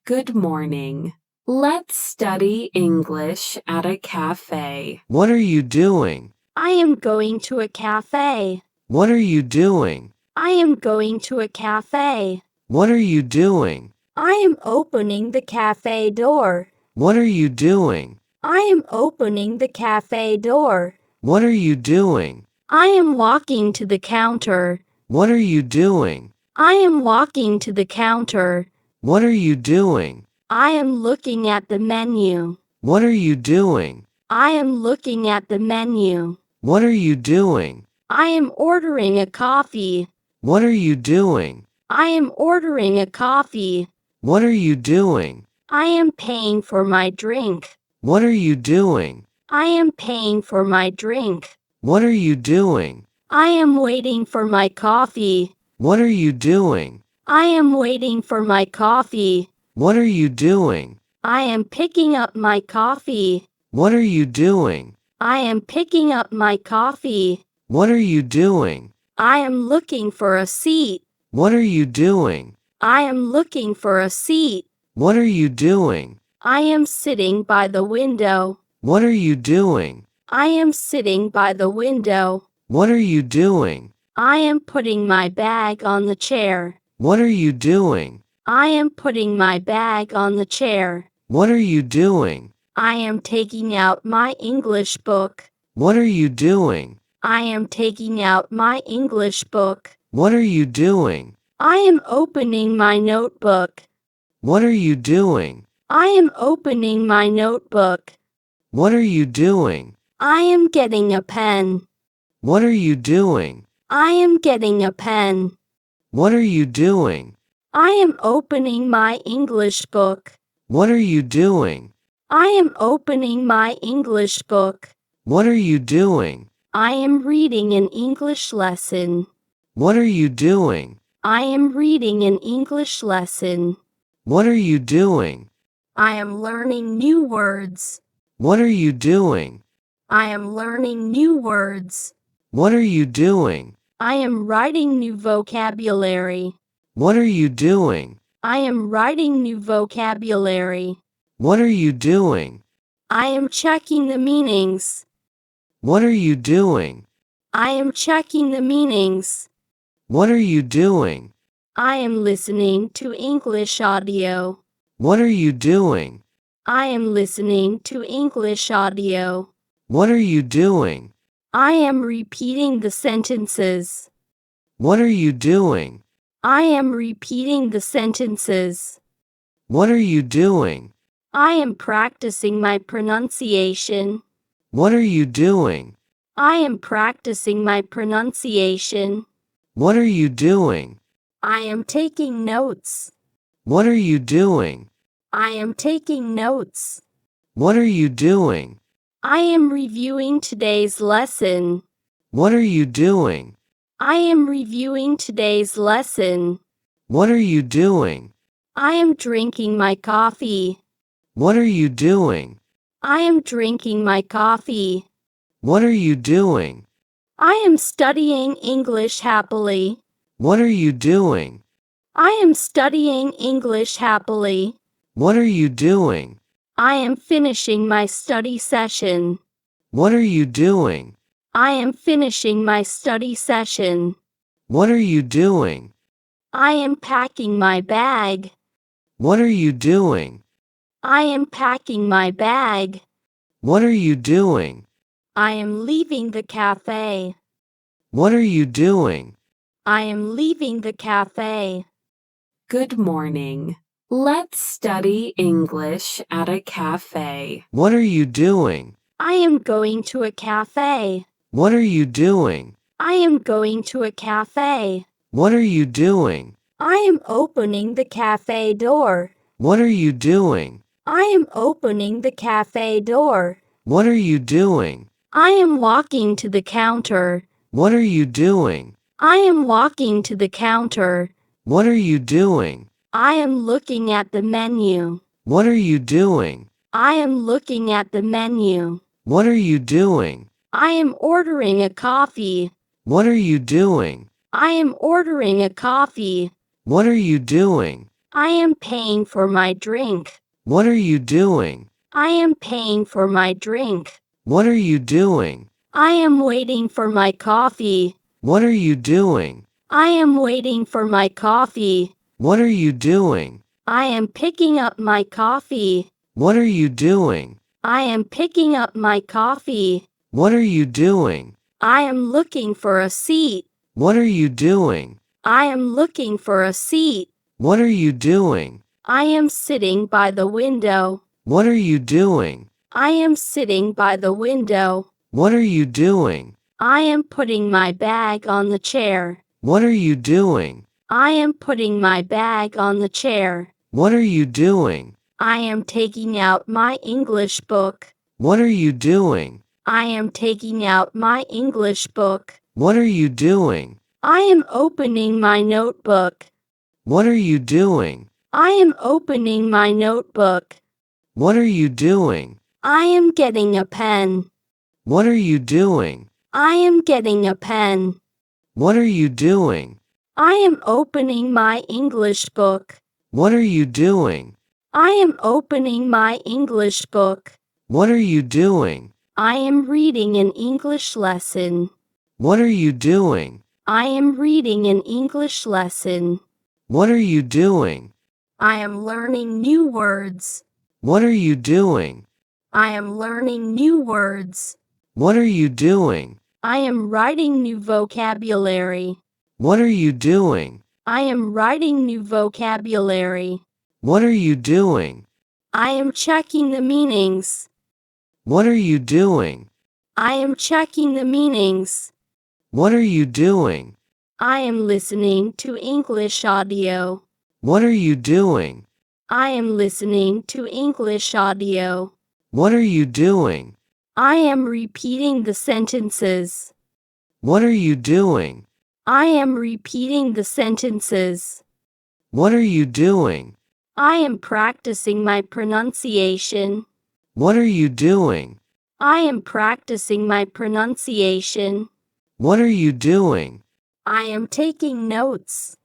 Good morning. Let's study English at a cafe. What are you doing? I am going to a cafe. What are you doing? I am going to a cafe. What are you doing? I am opening the cafe door. What are you doing? I am opening the cafe door. What are you doing? I am walking to the counter. What are you doing? I am walking to the counter. What are you doing? I am looking at the menu. What are you doing? I am looking at the menu. What are you doing? I am ordering a coffee. What are you doing? I am ordering a coffee. What are you doing? I am paying for my drink. What are you doing? I am paying for my drink. What are you doing? I am waiting for my coffee. What are you doing? I am waiting for my coffee. What are you doing? I am picking up my coffee. What are you doing? I am picking up my coffee. What are you doing? I am looking for a seat. What are you doing? I am looking for a seat. What are you doing? I am sitting by the window. What are you doing? I am sitting by the window. What are you doing? I am putting my bag on the chair. What are you doing? I am putting my bag on the chair. What are you doing? I am taking out my English book. What are you doing? I am taking out my English book. What are you doing? I am opening my notebook. What are you doing? I am opening my notebook. What are you doing? I am getting a pen. What are you doing? I am getting a pen. What are you doing? I am opening my English book. What are you doing? I am opening my English book. What are you doing? I am reading an English lesson. What are you doing? I am reading an English lesson. What are you doing? I am learning new words. What are you doing? I am learning new words. What are you doing? I am writing new vocabulary. What are you doing? I am writing new vocabulary. What are you doing? I am checking the meanings. What are you doing? I am checking the meanings. What are you doing? I am listening to English audio. What are you doing? I am listening to English audio. What are you doing? I am repeating the sentences. What are you doing? I am repeating the sentences. What are you doing? I am practicing my pronunciation. What are you doing? I am practicing my pronunciation. What are you doing? I am taking notes. What are you doing? I am taking notes. What are you doing? I am reviewing today's lesson. What are you doing? I am reviewing today's lesson. What are you doing? I am drinking my coffee. What are you doing? I am drinking my coffee. What are you doing? I am studying English happily. What are you doing? I am studying English happily. What are you doing? I am finishing my study session. What are you doing? I am finishing my study session. What are you doing? I am packing my bag. What are you doing? I am packing my bag. What are you doing? I am leaving the cafe. What are you doing? I am leaving the cafe. Good morning. Let's study English at a cafe. What are you doing? I am going to a cafe. What are you doing? I am going to a cafe. What are you doing? I am opening the cafe door. What are you doing? I am opening the cafe door. What are you doing? I am walking to the counter. What are you doing? I am walking to the counter. What are you doing? I am looking at the menu. What are you doing? I am looking at the menu. What are you doing? I am ordering a coffee. What are you doing? I am ordering a coffee. What are you doing? I am paying for my drink. What are you doing? I am paying for my drink. What are you doing? I am waiting for my coffee. What are you doing? I am waiting for my coffee. What are you doing? I am picking up my coffee. What are you doing? I am picking up my coffee. What are you doing? I am looking for a seat. What are you doing? I am looking for a seat. What are you doing? I am sitting by the window. What are you doing? I am sitting by the window. What are you doing? I am putting my bag on the chair. What are you doing? I am putting my bag on the chair. What are you doing? I am taking out my English book. What are you doing? I am taking out my English book. What are you doing? I am opening my notebook. What are you doing? I am opening my notebook. What are you doing? I am getting a pen. What are you doing? I am getting a pen. What are you doing? I am opening my English book. What are you doing? I am opening my English book. What are you doing? I am reading an English lesson. What are you doing? I am reading an English lesson. What are you doing? I am learning new words. What are you doing? I am learning new words. What are you doing? I am writing new vocabulary. What are you doing? I am writing new vocabulary. What are you doing? I am checking the meanings. What are you doing? I am checking the meanings. What are you doing? I am listening to English audio. What are you doing? I am listening to English audio. What are you doing? I am repeating the sentences. What are you doing? I am repeating the sentences. What are you doing? I am practicing my pronunciation. What are you doing? I am practicing my pronunciation. What are you doing? I am taking notes.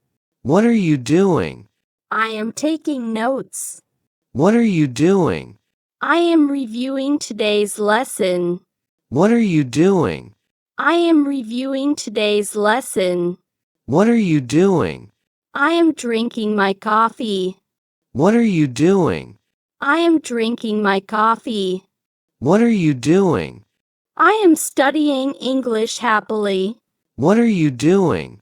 What are you doing? I am taking notes. What are you doing? I am reviewing today's lesson. What are you doing? I am reviewing today's lesson. What are you doing? I am drinking my coffee. What are you doing? I am drinking my coffee. What are you doing? I am studying English happily. What are you doing?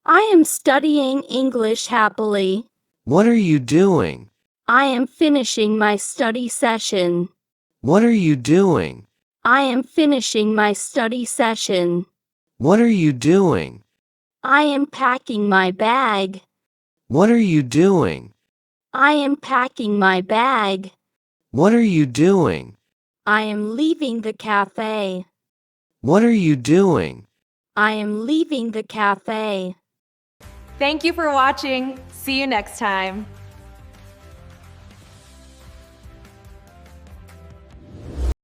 I am studying English happily. What are you doing? I am finishing my study session. What are you doing? I am finishing my study session. What are you doing? I am packing my bag. What are you doing? I am packing my bag. What are you doing? I am leaving the cafe. What are you doing? I am leaving the cafe. Thank you for watching. See you next time.